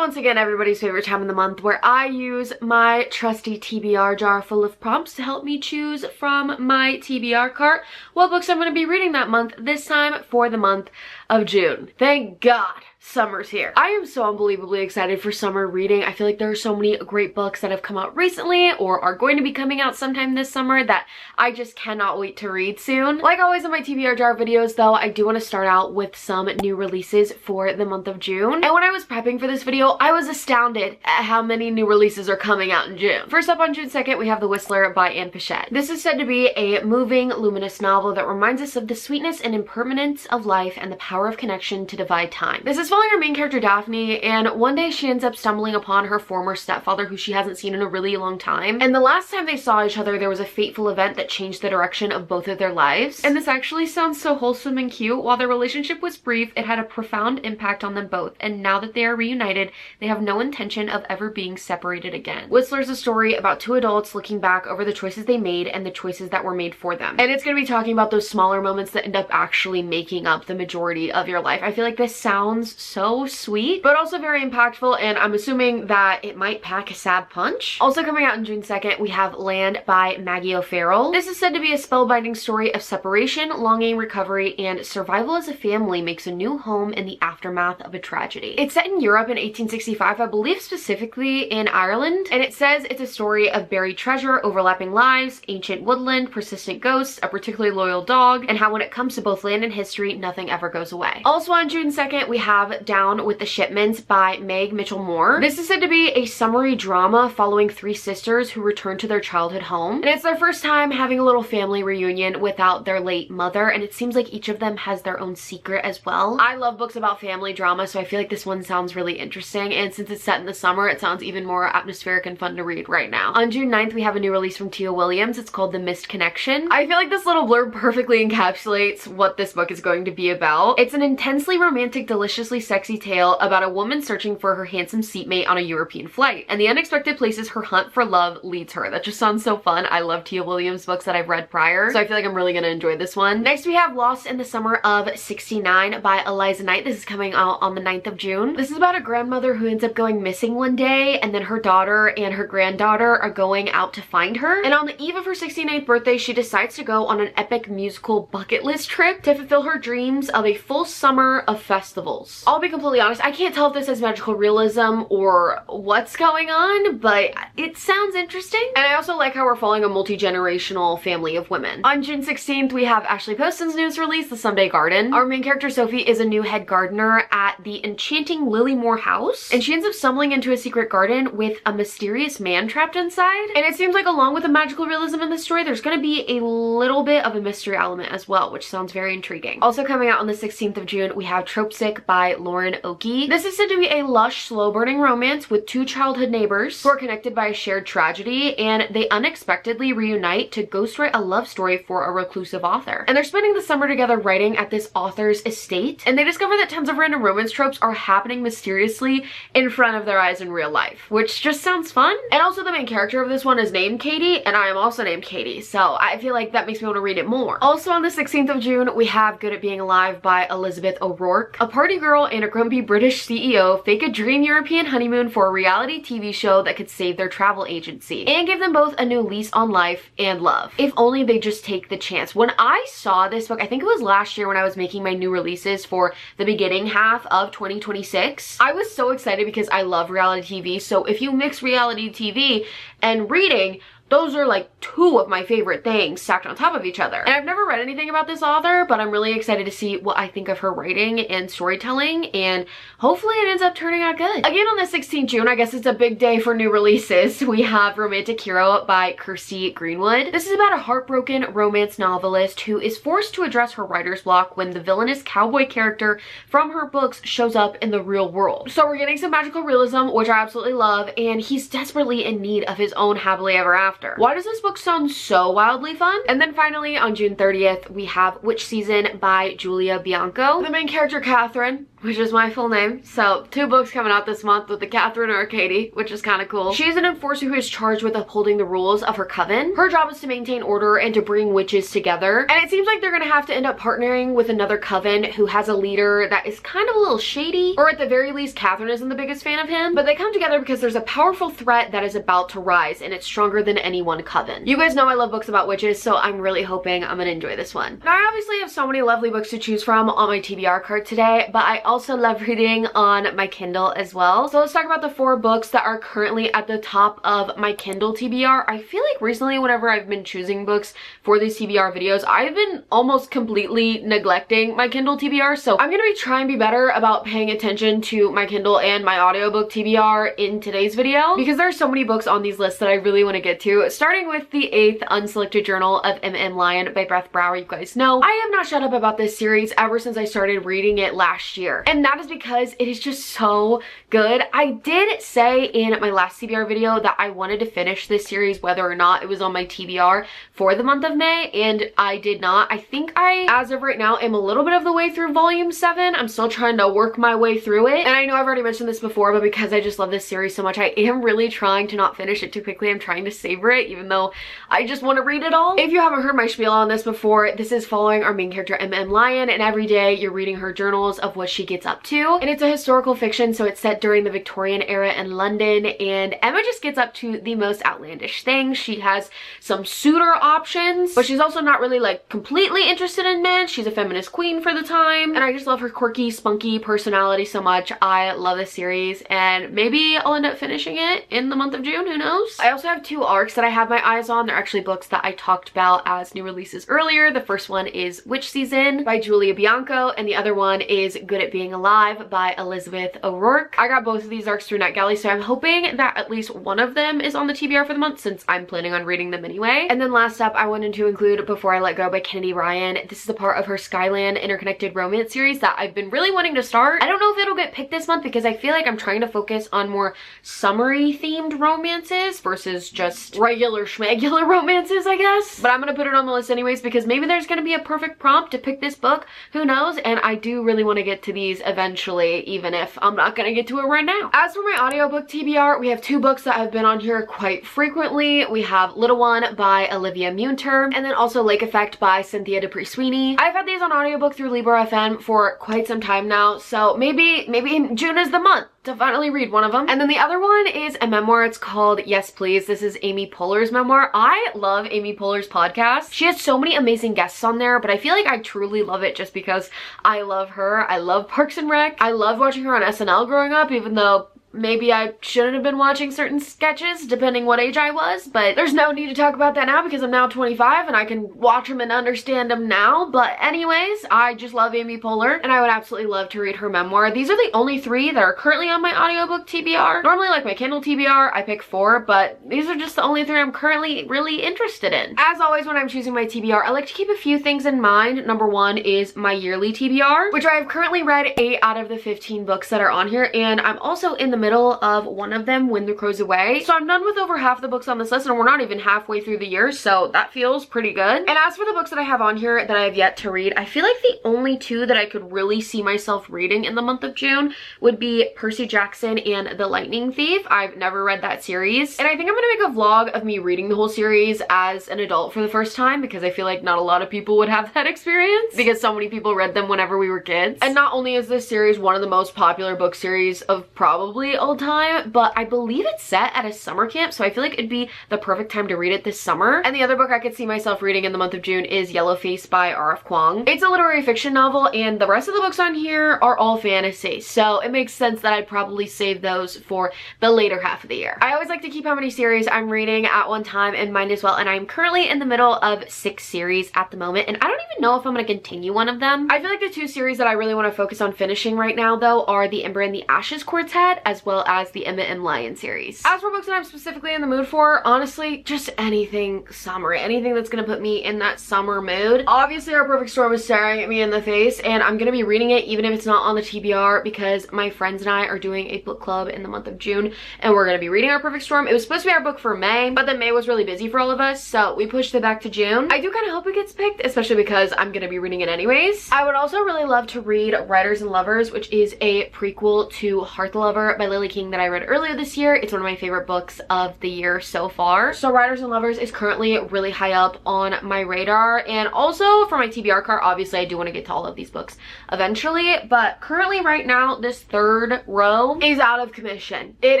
once again everybody's favorite time of the month where I use my trusty TBR jar full of prompts to help me choose from my TBR cart what books I'm going to be reading that month, this time for the month of June. Thank God summer's here. I am so unbelievably excited for summer reading. I feel like there are so many great books that have come out recently or are going to be coming out sometime this summer that I just cannot wait to read soon. Like always in my TBR jar videos though, I do want to start out with some new releases for the month of June. And when I was prepping for this video, I was astounded at how many new releases are coming out in June. First up on June 2nd, we have The Whistler by Anne Pichette. This is said to be a moving, luminous novel that reminds us of the sweetness and impermanence of life and the power of connection to divide time. This is following our main character Daphne, and one day she ends up stumbling upon her former stepfather who she hasn't seen in a really long time. And the last time they saw each other, there was a fateful event that changed the direction of both of their lives. And this actually sounds so wholesome and cute. While their relationship was brief, it had a profound impact on them both, and now that they are reunited, they have no intention of ever being separated again. Whistler is a story about two adults looking back over the choices they made and the choices that were made for them. And it's going to be talking about those smaller moments that end up actually making up the majority of your life. I feel like this sounds so sweet, but also very impactful, and I'm assuming that it might pack a sad punch. Also coming out on June 2nd, we have Land by Maggie O'Farrell. This is said to be a spellbinding story of separation, longing, recovery, and survival as a family makes a new home in the aftermath of a tragedy. It's set in Europe in 1865, I believe specifically in Ireland, and it says it's a story of buried treasure, overlapping lives, ancient woodland, persistent ghosts, a particularly loyal dog, and how when it comes to both land and history, nothing ever goes away. Also on June 2nd, we have Down with the Shipments by Meg Mitchell-Moore. This is said to be a summary drama following three sisters who return to their childhood home. And it's their first time having a little family reunion without their late mother, and it seems like each of them has their own secret as well. I love books about family drama, so I feel like this one sounds really interesting, and since it's set in the summer, it sounds even more atmospheric and fun to read right now. On June 9th, we have a new release from Tia Williams. It's called The Missed Connection. I feel like this little blurb perfectly encapsulates what this book is going to be about. It's an intensely romantic, deliciously sexy tale about a woman searching for her handsome seatmate on a European flight, and the unexpected places her hunt for love leads her. That just sounds so fun. I love Tia Williams books that I've read prior, so I feel like I'm really gonna enjoy this one. Next we have Lost in the Summer of '69 by Eliza Knight. This is coming out on the 9th of June. This is about a grandmother who ends up going missing one day, and then her daughter and her granddaughter are going out to find her, and on the eve of her 69th birthday, she decides to go on an epic musical bucket list trip to fulfill her dreams of a full summer of festivals. I'll be completely honest, I can't tell if this is magical realism or what's going on, but it sounds interesting. And I also like how we're following a multi-generational family of women. On June 16th, we have Ashley Poston's newest release, The Someday Garden. Our main character, Sophie, is a new head gardener at the enchanting Lilymore house, and she ends up stumbling into a secret garden with a mysterious man trapped inside. And it seems like along with the magical realism in the story, there's going to be a little bit of a mystery element as well, which sounds very intriguing. Also coming out on the 16th of June, we have Trope Sick by Lauren Oakey. This is said to be a lush, slow-burning romance with two childhood neighbors who are connected by a shared tragedy, and they unexpectedly reunite to ghostwrite a love story for a reclusive author. And they're spending the summer together writing at this author's estate, and they discover that tons of random romance tropes are happening mysteriously in front of their eyes in real life, which just sounds fun. And also the main character of this one is named Katie, and I am also named Katie, so I feel like that makes me want to read it more. Also on the 16th of June, we have Good at Being Alive by Elizabeth O'Rourke. A party girl and a grumpy British CEO fake a dream European honeymoon for a reality TV show that could save their travel agency and give them both a new lease on life and love. If only they just take the chance. When I saw this book, I think it was last year when I was making my new releases for the beginning half of 2026, I was so excited because I love reality TV. So if you mix reality TV and reading, those are like two of my favorite things stacked on top of each other. And I've never read anything about this author, but I'm really excited to see what I think of her writing and storytelling, and hopefully it ends up turning out good. Again, on the 16th June, I guess it's a big day for new releases, we have Romantic Hero by Kirsty Greenwood. This is about a heartbroken romance novelist who is forced to address her writer's block when the villainous cowboy character from her books shows up in the real world. So we're getting some magical realism, which I absolutely love, and he's desperately in need of his own happily ever after. Why does this book sound so wildly fun? And then finally on June 30th, we have Witch Season by Julia Bianco. The main character, Catherine, which is my full name. So 2 books coming out this month with the Catherine or Katie, which is kind of cool. She's an enforcer who is charged with upholding the rules of her coven. Her job is to maintain order and to bring witches together. And it seems like they're gonna have to end up partnering with another coven who has a leader that is kind of a little shady, or at the very least Catherine isn't the biggest fan of him. But they come together because there's a powerful threat that is about to rise, and it's stronger than any one coven. You guys know I love books about witches, so I'm really hoping I'm gonna enjoy this one. Now I obviously have so many lovely books to choose from on my TBR card today, but I also love reading on my Kindle as well. So let's talk about the 4 books that are currently at the top of my Kindle TBR. I feel like recently whenever I've been choosing books for these TBR videos, I've been almost completely neglecting my Kindle TBR, so I'm gonna be trying to be better about paying attention to my Kindle and my audiobook TBR in today's video, because there are so many books on these lists that I really want to get to, starting with the 8th Unselected Journal of M.M. Lyon by Beth Brower. You guys know I have not shut up about this series ever since I started reading it last year, and that is because it is just so good. I did say in my last TBR video that I wanted to finish this series whether or not it was on my TBR for the month of May, and I did not. I think I, as of right now, am a little bit of the way through volume 7. I'm still trying to work my way through it, and I know I've already mentioned this before, but because I just love this series so much, I am really trying to not finish it too quickly. I'm trying to savor it, even though I just want to read it all. If you haven't heard my spiel on this before, this is following our main character M.M. Lyon, and every day you're reading her journals of what she gets up to, and it's a historical fiction, so it's set during the Victorian era in London, and Emma just gets up to the most outlandish things. She has some suitor options, but she's also not really like completely interested in men. She's a feminist queen for the time, and I just love her quirky, spunky personality so much. I love this series, and maybe I'll end up finishing it in the month of June, who knows? I also have 2 arcs that I have my eyes on. They're actually books that I talked about as new releases earlier. The first one is Witch Season by Julia Bianco, and the other one is Good at Being Alive by Elizabeth O'Rourke. I got both of these arcs through NetGalley, so I'm hoping that at least one of them is on the TBR for the month, since I'm planning on reading them anyway. And then last up, I wanted to include Before I Let Go by Kennedy Ryan. This is a part of her Skyland Interconnected Romance series that I've been really wanting to start. I don't know if it'll get picked this month because I feel like I'm trying to focus on more summery themed romances versus just regular schmegular romances, I guess. But I'm gonna put it on the list anyways because maybe there's gonna be a perfect prompt to pick this book, who knows? And I do really want to get to these eventually, even if I'm not gonna get to it right now. As for my audiobook TBR, we have 2 books that have been on here quite frequently. We have Little One by Olivia Munter, and then also Lake Effect by Cynthia Dupree Sweeney. I've had these on audiobook through Libro FM for quite some time now, so maybe June is the month to finally read one of them. And then the other one is a memoir. It's called Yes Please. This is Amy Poehler's memoir. I love Amy Poehler's podcast. She has so many amazing guests on there, but I feel like I truly love it just because I love her. I love Parks and Rec. I loved watching her on SNL growing up, even though maybe I shouldn't have been watching certain sketches depending what age I was, but there's no need to talk about that now because I'm now 25 and I can watch them and understand them now. But anyways, I just love Amy Poehler and I would absolutely love to read her memoir. These are the only 3 that are currently on my audiobook TBR. Normally, like my Kindle TBR, I pick 4, but these are just the only 3 I'm currently really interested in. As always, when I'm choosing my TBR, I like to keep a few things in mind. Number 1 is my yearly TBR, which I have currently read 8 out of the 15 books that are on here, and I'm also in the middle of one of them, When the Crow's Away. So I'm done with over half the books on this list, and we're not even halfway through the year, so that feels pretty good. And as for the books that I have on here that I have yet to read, I feel like the only 2 that I could really see myself reading in the month of June would be Percy Jackson and The Lightning Thief. I've never read that series, and I think I'm gonna make a vlog of me reading the whole series as an adult for the first time because I feel like not a lot of people would have that experience because so many people read them whenever we were kids. And not only is this series one of the most popular book series of probably all time, but I believe it's set at a summer camp, so I feel like it'd be the perfect time to read it this summer. And the other book I could see myself reading in the month of June is Yellowface by R.F. Kuang. It's a literary fiction novel, and the rest of the books on here are all fantasy, so it makes sense that I'd probably save those for the later half of the year. I always like to keep how many series I'm reading at one time in mind as well, and I'm currently in the middle of 6 series at the moment, and I don't even know if I'm going to continue one of them. I feel like the 2 series that I really want to focus on finishing right now, though, are the Ember and the Ashes Quartet, as well as the M.M. Lyon series. As for books that I'm specifically in the mood for, honestly, just anything summer, anything that's gonna put me in that summer mood. Obviously, Our Perfect Storm is staring at me in the face, and I'm gonna be reading it even if it's not on the TBR because my friends and I are doing a book club in the month of June, and we're gonna be reading Our Perfect Storm. It was supposed to be our book for May, but then May was really busy for all of us, so we pushed it back to June. I do kind of hope it gets picked, especially because because I'm gonna be reading it anyways. I would also really love to read Writers and Lovers, which is a prequel to Heart the Lover by Lily King that I read earlier this year. It's one of my favorite books of the year so far. So Writers and Lovers is currently really high up on my radar, and also for my TBR cart, obviously I do want to get to all of these books eventually, but currently right now this third row is out of commission. It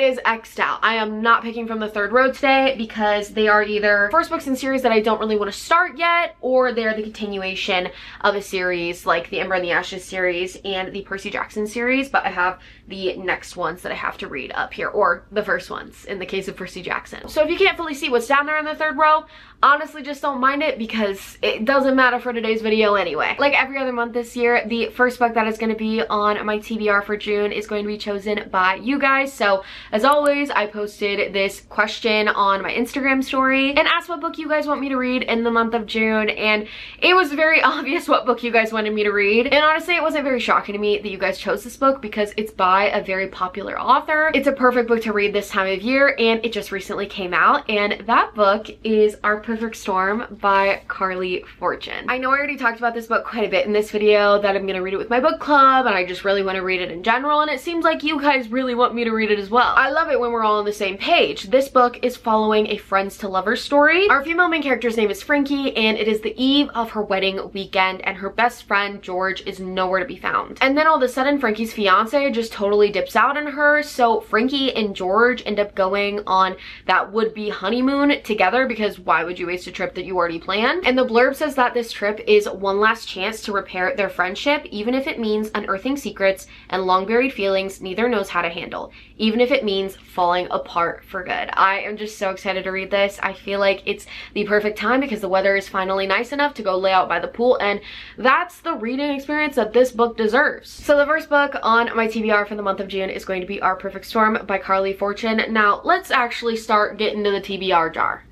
is X'd out. I am not picking from the third row today because they are either first books in series that I don't really want to start yet, or they're the continuation of a series like the Ember and the Ashes series and the Percy Jackson series, but I have the next ones that I have to read up here, or the first ones in the case of Percy Jackson. So if you can't fully see what's down there in the third row, honestly just don't mind it because it doesn't matter for today's video anyway. Like every other month this year, the first book that is going to be on my TBR for June is going to be chosen by you guys. So as always, I posted this question on my Instagram story and asked what book you guys want me to read in the month of June, and it was very obvious what book you guys wanted me to read. And honestly, it wasn't very shocking to me that you guys chose this book because it's by a very popular author. It's a perfect book to read this time of year, and it just recently came out, and that book is Our Perfect Storm by Carly Fortune. I know I already talked about this book quite a bit in this video, that I'm gonna read it with my book club, and I just really want to read it in general, and it seems like you guys really want me to read it as well. I love it when we're all on the same page. This book is following a friends to lovers story. Our female main character's name is Frankie, and it is the eve of her wedding weekend, and her best friend George is nowhere to be found. And then all of a sudden, Frankie's fiance just totally dips out on her, so Frankie and George end up going on that would-be honeymoon together, because why would you waste a trip that you already planned? And the blurb says that this trip is one last chance to repair their friendship, even if it means unearthing secrets and long-buried feelings neither knows how to handle, even if it means falling apart for good. I am just so excited to read this. I feel like it's the perfect time because the weather is finally nice enough to go lay out by the pool, and that's the reading experience that this book deserves. So the first book on my TBR for the month of June is going to be Our Perfect Storm by Carly Fortune. Now let's actually start getting to the TBR jar.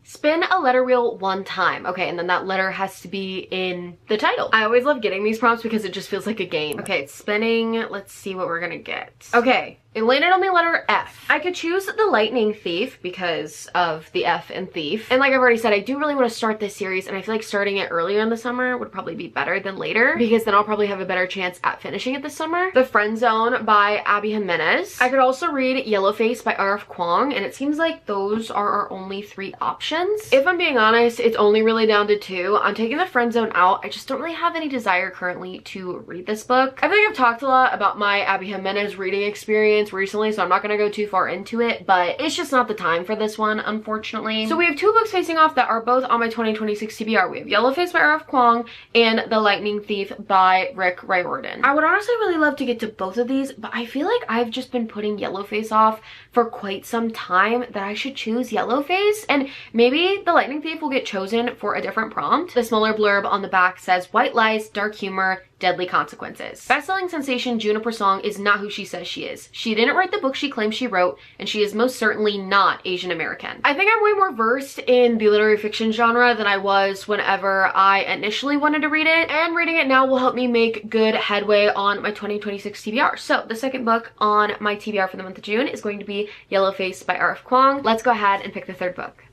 Spin a letter wheel one time. Okay, and then that letter has to be in the title. I always love getting these prompts because it just feels like a game. Okay, it's spinning. Let's see what we're gonna get. Okay, it landed on the letter F. I could choose the Lightning Thief because of the F in thief. And like I've already said, I do really want to start this series, and I feel like starting it earlier in the summer would probably be better than later because then I'll probably have a better chance at finishing it this summer. The Friend Zone by Abby Jimenez. I could also read Yellowface by R.F. Kuang, and it seems like those are our only 3 options. If I'm being honest, it's only really down to 2. I'm taking the Friend Zone out. I just don't really have any desire currently to read this book. I think I've talked a lot about my Abby Jimenez reading experience recently, so I'm not going to go too far into it, but it's just not the time for this one, unfortunately. So we have 2 books facing off that are both on my 2026 TBR. We have Yellowface by R.F. Kuang and The Lightning Thief by Rick Riordan. I would honestly really love to get to both of these, but I feel like I've just been putting Yellowface off for quite some time, that I should choose Yellowface, and maybe The Lightning Thief will get chosen for a different prompt. The smaller blurb on the back says, white lies, dark humor, deadly consequences. Best-selling sensation Juniper Song is not who she says she is. She didn't write the book she claims she wrote, and she is most certainly not Asian American. I think I'm way more versed in the literary fiction genre than I was whenever I initially wanted to read it, and reading it now will help me make good headway on my 2026 TBR. So the second book on my TBR for the month of June is going to be Yellowface by R.F. Kuang. Let's go ahead and pick the third book.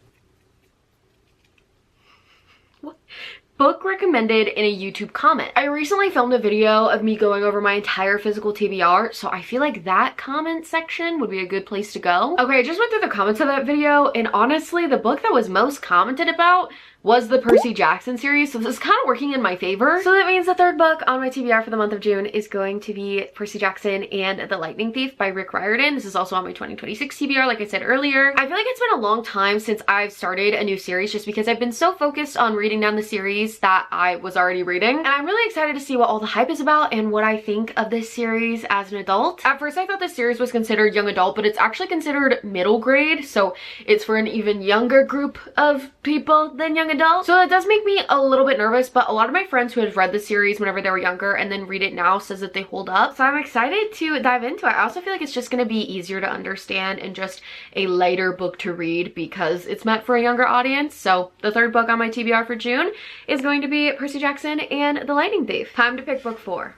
What? Book recommended in a YouTube comment. I recently filmed a video of me going over my entire physical TBR, so I feel like that comment section would be a good place to go. Okay, I just went through the comments of that video, and honestly, the book that was most commented about was the Percy Jackson series, so this is kind of working in my favor. So that means the third book on my TBR for the month of June is going to be Percy Jackson and The Lightning Thief by Rick Riordan. This is also on my 2026 TBR, like I said earlier. I feel like it's been a long time since I've started a new series just because I've been so focused on reading down the series that I was already reading. And I'm really excited to see what all the hype is about and what I think of this series as an adult. At first I thought this series was considered young adult, but it's actually considered middle grade, so it's for an even younger group of people than young adult. So that does make me a little bit nervous, but a lot of my friends who have read the series whenever they were younger and then read it now says that they hold up. So I'm excited to dive into it. I also feel like it's just going to be easier to understand and just a lighter book to read because it's meant for a younger audience. So the third book on my TBR for June is going to be Percy Jackson and The Lightning Thief. Time to pick book 4.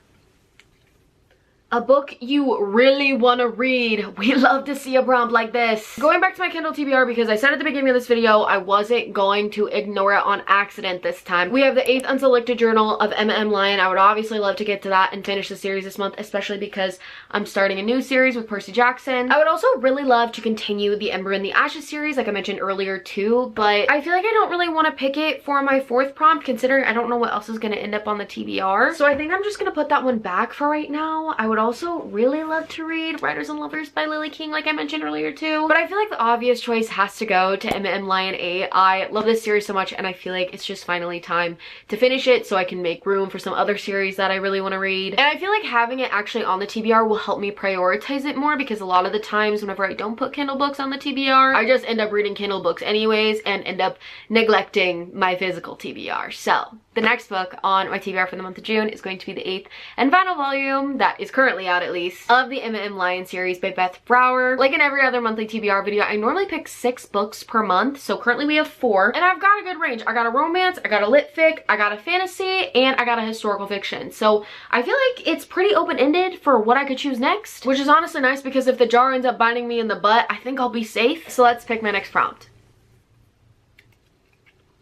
A book you really want to read. We love to see a prompt like this. Going back to my Kindle TBR, because I said at the beginning of this video I wasn't going to ignore it on accident this time. We have the 8th Unselected Journal of M.M. Lyon. I would obviously love to get to that and finish the series this month, especially because I'm starting a new series with Percy Jackson. I would also really love to continue the Ember in the Ashes series, like I mentioned earlier too, but I feel like I don't really want to pick it for my 4th prompt, considering I don't know what else is going to end up on the TBR. So I think I'm just going to put that one back for right now. I would also really love to read Writers and Lovers by Lily King, like I mentioned earlier too, but I feel like the obvious choice has to go to M.M. Lyon 8. I love this series so much, and I feel like it's just finally time to finish it so I can make room for some other series that I really want to read. And I feel like having it actually on the TBR will help me prioritize it more, because a lot of the times whenever I don't put Kindle books on the TBR, I just end up reading Kindle books anyways and end up neglecting my physical TBR. So the next book on my TBR for the month of June is going to be the 8th and final volume, that is currently out at least, of the M.M. Lyon series by Beth Brower. Like in every other monthly TBR video, I normally pick 6 books per month, so currently we have 4, and I've got a good range. I got a romance, I got a lit fic, I got a fantasy, and I got a historical fiction. So I feel like it's pretty open-ended for what I could choose next, which is honestly nice, because if the jar ends up biting me in the butt, I think I'll be safe. So let's pick my next prompt.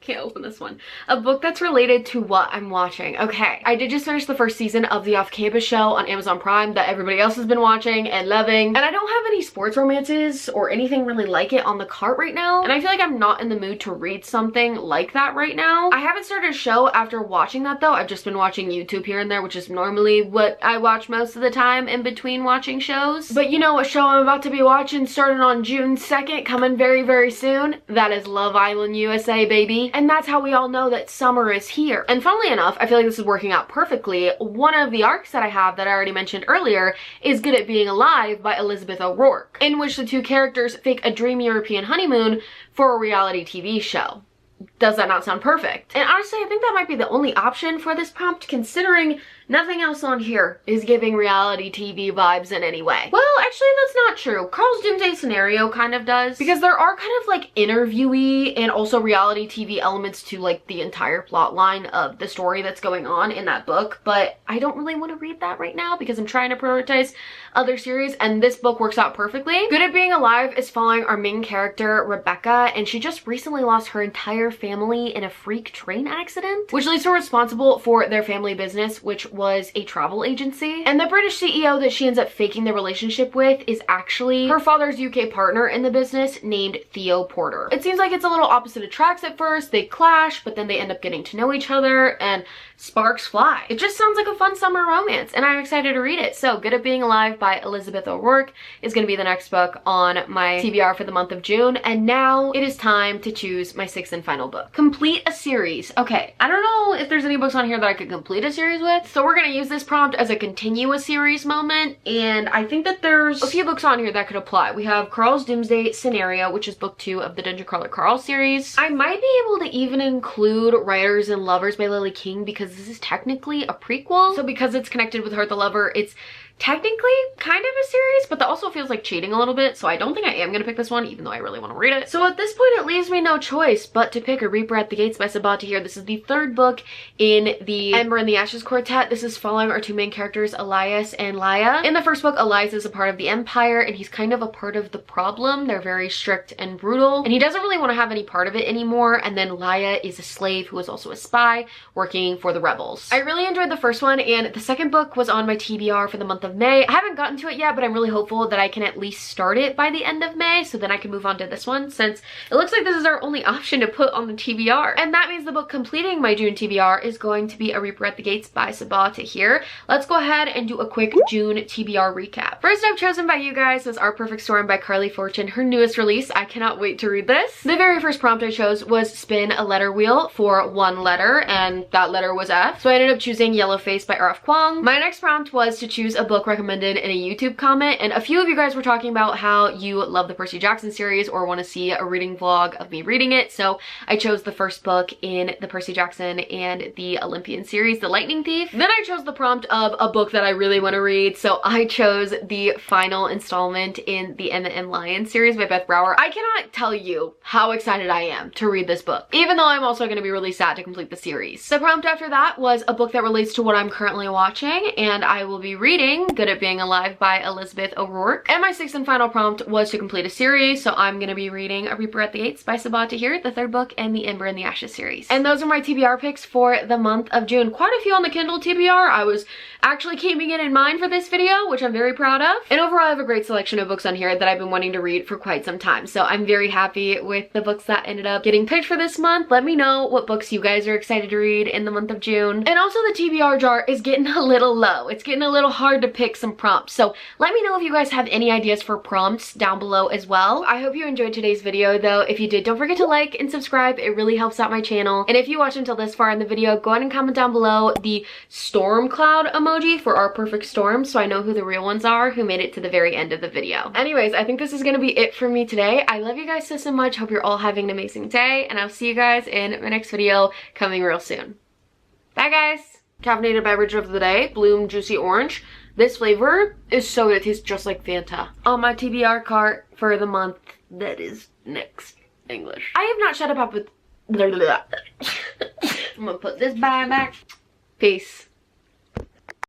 Can't open this one. A book that's related to what I'm watching. Okay, I did just finish the 1st season of the Off-Campus show on Amazon Prime that everybody else has been watching and loving, and I don't have any sports romances or anything really like it on the cart right now, and I feel like I'm not in the mood to read something like that right now. I haven't started a show after watching that though. I've just been watching YouTube here and there, which is normally what I watch most of the time in between watching shows. But you know what show I'm about to be watching, starting on June 2nd, coming very, very soon? That is Love Island USA, baby. And that's how we all know that summer is here. And funnily enough, I feel like this is working out perfectly. One of the arcs that I have that I already mentioned earlier is Good at Being Alive by Elizabeth O'Rourke, in which the 2 characters fake a dream European honeymoon for a reality TV show. Does that not sound perfect? And honestly, I think that might be the only option for this prompt, considering nothing else on here is giving reality TV vibes in any way. Well, actually, that's not true. Carl's Doomsday Scenario kind of does, because there are kind of like interviewee and also reality TV elements to like the entire plot line of the story that's going on in that book, but I don't really want to read that right now because I'm trying to prioritize other series, and this book works out perfectly. Good at Being Alive is following our main character, Rebecca, and she just recently lost her entire family in a freak train accident, which leaves her responsible for their family business, which was a travel agency. And the British CEO that she ends up faking the relationship with is actually her father's UK partner in the business named Theo Porter. It seems like it's a little opposite attracts at first. They clash, but then they end up getting to know each other and sparks fly. It just sounds like a fun summer romance, and I'm excited to read it. So Good at Being Alive by Elizabeth O'Rourke is going to be the next book on my TBR for the month of June. And now it is time to choose my 6th and final book. Complete a series. Okay, I don't know if there's any books on here that I could complete a series with, so we're going to use this prompt as a continue a series moment, and I think that there's a few books on here that could apply. We have Carl's Doomsday Scenario, which is book 2 of the Dungeon Crawler Carl series. I might be able to even include Writers and Lovers by Lily King, because this is technically a prequel, so because it's connected with Hurt the Lover, it's technically kind of a series, but that also feels like cheating a little bit, so I don't think I am gonna pick this one, even though I really want to read it. So at this point, it leaves me no choice but to pick A Reaper at the Gates by Sabati here. This is the 3rd book in the Ember in the Ashes quartet. This is following our 2 main characters, Elias and Laia. In the 1st book, Elias is a part of the Empire, and he's kind of a part of the problem. They're very strict and brutal, and he doesn't really want to have any part of it anymore. And then Laia is a slave who is also a spy working for the rebels. I really enjoyed the 1st one, and the 2nd book was on my TBR for the month of May. I haven't gotten to it yet, but I'm really hopeful that I can at least start it by the end of May, so then I can move on to this one, since it looks like this is our only option to put on the TBR. And that means the book completing my June TBR is going to be A Reaper at the Gates by Sabata here. Let's go ahead and do a quick June TBR recap. First I've chosen by you guys was Our Perfect Storm by Carly Fortune, her newest release. I cannot wait to read this. The very first prompt I chose was spin a letter wheel for 1 letter, and that letter was F, so I ended up choosing Yellow Face by R.F. Kuang. My next prompt was to choose a book recommended in a YouTube comment, and a few few of you guys were talking about how you love the Percy Jackson series or want to see a reading vlog of me reading it, so I chose the first book in the Percy Jackson and the Olympian series, The Lightning Thief. Then I chose the prompt of a book that I really want to read, so I chose the final installment in the Emma and Lion series by Beth Brower. I cannot tell you how excited I am to read this book, even though I'm also going to be really sad to complete the series. The prompt after that was a book that relates to what I'm currently watching, and I will be reading Good at Being Alive by Elizabeth O'Rourke. And my sixth and final prompt was to complete a series, so I'm going to be reading A Reaper at the Gates by Sabaa Tahir, the third book in the Ember and the Ashes series. And those are my TBR picks for the month of June. Quite a few on the Kindle TBR. I was actually keeping it in mind for this video, which I'm very proud of. And overall, I have a great selection of books on here that I've been wanting to read for quite some time. So I'm very happy with the books that ended up getting picked for this month. Let me know what books you guys are excited to read in the month of June. And also the TBR jar is getting a little low. It's getting a little hard to pick some prompts. So let me know if you guys have any ideas for prompts down below as well. I hope you enjoyed today's video though. If you did, don't forget to like and subscribe. It really helps out my channel. And if you watched until this far in the video, go ahead and comment down below the storm cloud emoji for our perfect storm, so I know who the real ones are who made it to the very end of the video. Anyways, I think this is gonna be it for me today. I love you guys so much. Hope you're all having an amazing day, and I'll see you guys in my next video coming real soon. Bye guys! Caffeinated beverage of the day, Bloom Juicy Orange. This flavor is so good. It tastes just like Fanta. On my TBR cart for the month that is next English. I have not shut up with I'm gonna put this bye back. Peace.